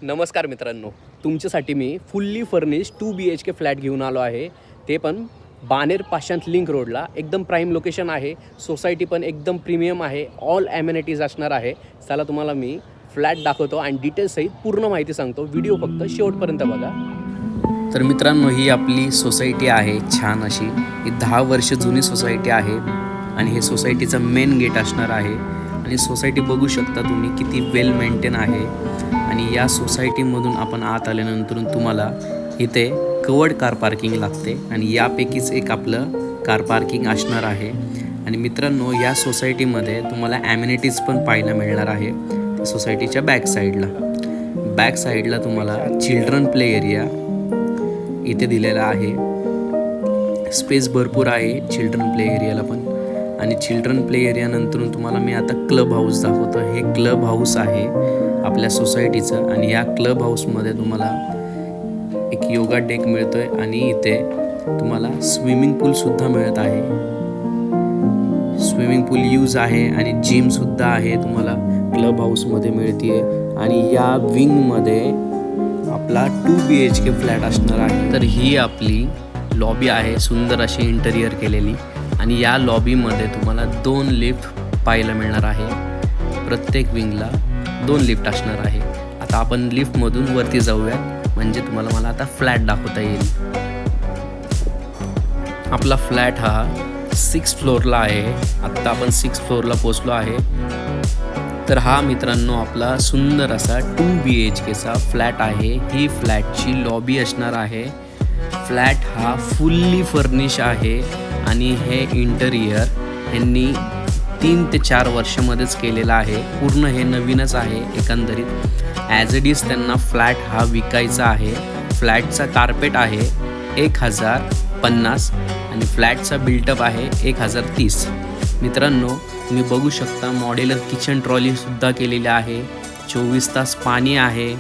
नमस्कार मित्रांनो, तुमच्यासाठी मी फुल्ली फर्निश्ड 2 BHK फ्लॅट घेऊन आलो आहे. ते पण बाणेर पाशांत लिंक रोडला एकदम प्राईम लोकेशन आहे. सोसायटी पण एकदम प्रीमियम आहे. ऑल ॲम्युनिटीज असणार आहे. चला तुम्हाला मी फ्लॅट दाखवतो आणि डिटेल्ससहित पूर्ण माहिती सांगतो. व्हिडिओ फक्त शेवटपर्यंत बघा. तर मित्रांनो, ही आपली सोसायटी आहे. छान अशी ही 10 वर्ष जुनी सोसायटी आहे आणि हे सोसायटीचं मेन गेट असणार आहे. आणि सोसायटी बघू शकता तुम्ही किती वेल मेंटेन आहे. आणि या सोसायटीमधून आपण आत आल्यानंतर तुम्हाला इथे कवर्ड कार पार्किंग लागते आणि यापैकीच एक आपलं कार पार्किंग असणार आहे. आणि मित्रांनो, या सोसायटीमध्ये तुम्हाला ॲम्युनिटीज पण पाहायला मिळणार आहे. सोसायटीच्या बॅक साईडला तुम्हाला चिल्ड्रन प्ले एरिया इथे दिलेला आहे. स्पेस भरपूर आहे चिल्ड्रन प्ले एरियाला पण. आणि चिल्ड्रन प्ले एरियानंतर तुम्हाला मी आता क्लब हाऊस दाखवतो. हे क्लब हाऊस आहे आपल्या सोसायटीचं. आणि या क्लब हाऊसमध्ये तुम्हाला एक योगा डेक मिळतो आहे आणि इथे तुम्हाला स्विमिंग पूलसुद्धा मिळत आहे. स्विमिंग पूल यूज आहे आणि जिमसुद्धा आहे तुम्हाला क्लब हाऊसमध्ये मिळते. आणि या विंगमध्ये आपला 2 BHK फ्लॅट असणार आहे. तर ही आपली लॉबी आहे, सुंदर अशी इंटेरियर केलेली. आणि या लॉबीमध्ये तुम्हाला 2 लिफ्ट पाहायला मिळणार आहे. प्रत्येक विंगला 2 लिफ्ट असणार आहे. आता आपण लिफ्टमधून वरती जाऊयात, म्हणजे तुम्हाला मला आता फ्लॅट दाखवता येईल. आपला फ्लॅट हा 6th फ्लोअरला आहे. आत्ता आपण 6th फ्लोअरला पोचलो आहे. तर हा मित्रांनो आपला सुंदर असा 2 BHKचा फ्लॅट आहे. ही फ्लॅटची लॉबी असणार आहे. फ्लॅट हा फुल्ली फर्निश आहे आणि हे इंटेरियर यांनी 3 ते 4 वर्षामध्येच केलेलं आहे. पूर्ण हे नवीनच आहे एकंदरीत. ॲज इट इज त्यांना फ्लॅट हा विकायचा आहे. फ्लॅटचा कार्पेट आहे 1050 आणि फ्लॅटचा बिल्टअप आहे 1030. मित्रांनो, तुम्ही बघू शकता मॉड्युलर किचन ट्रॉलीसुद्धा केलेली आहे. 24 तास पाणी आहे.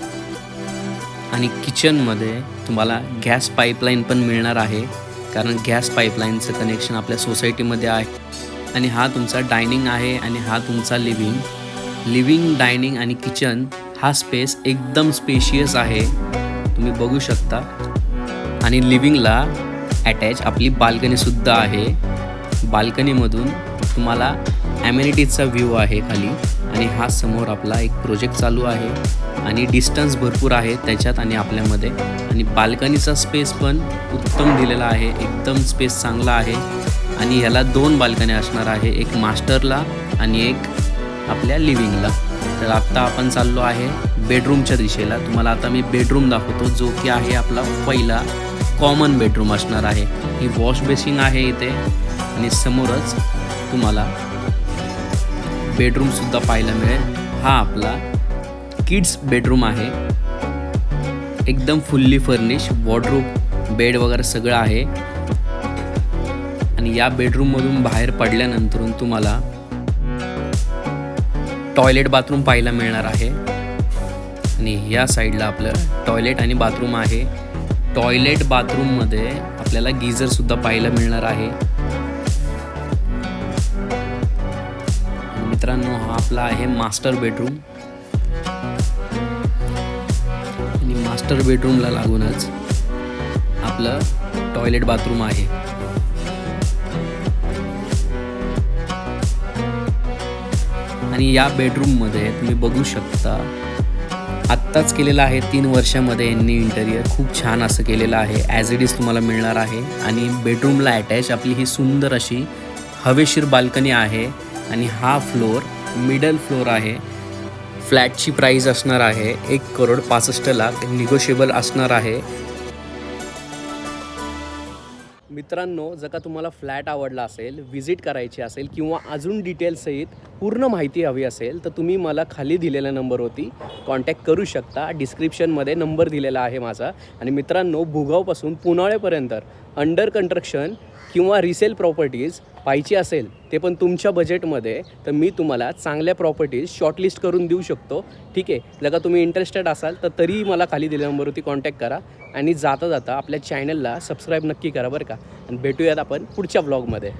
आणि किचनमध्ये तुम्हाला गॅस पाईपलाईन पण मिळणार आहे, कारण गॅस पाईपलाईनचं कनेक्शन आपल्या सोसायटीमध्ये आहे. आणि हा तुमचा डायनिंग आहे आणि हा तुमचा लिव्हिंग डायनिंग आणि किचन हा स्पेस एकदम स्पेशियस आहे, तुम्ही बघू शकता. आणि लिव्हिंगला अटॅच आपली बाल्कनीसुद्धा आहे. बाल्कनीमधून तुम्हाला ॲम्युनिटीजचा व्ह्यू आहे खाली. आणि हा समोर आपला एक प्रोजेक्ट चालू आहे आणि डिस्टन्स भरपूर आहे त्याच्यात आणि आपल्यामध्ये. आणि बाल्कनीचा स्पेस पण उत्तम दिलेला आहे, एकदम स्पेस चांगला आहे. आणि ह्याला 2 बाल्कन्या असणार आहे, एक मास्टरला आणि एक आपल्या लिव्हिंगला. तर आत्ता आपण चाललो आहे बेडरूमच्या दिशेला. तुम्हाला आता मी बेडरूम दाखवतो, जो की आहे आपला पहिला कॉमन बेडरूम असणार आहे. ही वॉश बेसिन आहे इथे आणि समोरच तुम्हाला बेडरूमसुद्धा पाहायला मिळेल. हा आपला किड्स बेडरूम आहे, एकदम फुल्ली फर्निश, वॉर्डरोब, बेड वगैरे सगळं आहे. आणि या बेडरूममधून बाहेर पडल्यानंतर तुम्हाला टॉयलेट बाथरूम पाहायला मिळणार आहे. आणि या साईडला आपलं टॉयलेट आणि बाथरूम आहे. टॉयलेट बाथरूममध्ये आपल्याला गीझरसुद्धा पाहायला मिळणार आहे. मित्रांनो, हा आपला आहे मास्टर बेडरूम. आणि मास्टर बेडरूमला लागूनच आपलं टॉयलेट बाथरूम आहे. आणि या बेडरूममध्ये तुम्ही बघू शकता आत्ताच केलेलं आहे, 3 वर्षामध्ये यांनी इंटेरियर खूप छान असं केलेलं आहे. ॲज इट इज तुम्हाला मिळणार आहे. आणि बेडरूमला अटॅच आपली ही सुंदर अशी हवेशीर बाल्कनी आहे. आणि हा फ्लोअर मिडल फ्लोअर आहे. फ्लॅटची प्राईस असणार आहे 1,65,00,000 निगोशिएबल असणार आहे. मित्रांनो, जर का तुम्हाला फ्लॅट आवडला असेल, व्हिजिट करायची असेल किंवा अजून डिटेल्ससहित पूर्ण माहिती हवी असेल तर तुम्ही मला खाली दिलेल्या नंबरवरती कॉन्टॅक्ट करू शकता. डिस्क्रिप्शनमध्ये नंबर दिलेला आहे माझा. आणि मित्रांनो, भुगावपासून पुनाळेपर्यंत अंडर कन्स्ट्रक्शन किंवा रिसेल प्रॉपर्टीज पाहिजे असेल, ते पण तुमच्या बजेटमध्ये, तर मी तुम्हाला चांगल्या प्रॉपर्टीज शॉर्टलिस्ट करून देऊ शकतो. ठीक आहे, जर का तुम्ही इंटरेस्टेड असाल तर तरीही मला खाली दिलेल्या नंबरवरती कॉन्टॅक्ट करा. आणि जाता जाता आपल्या चॅनलला सबस्क्राईब नक्की करा बरं का. आणि भेटूयात आपण पुढच्या व्लॉगमध्ये.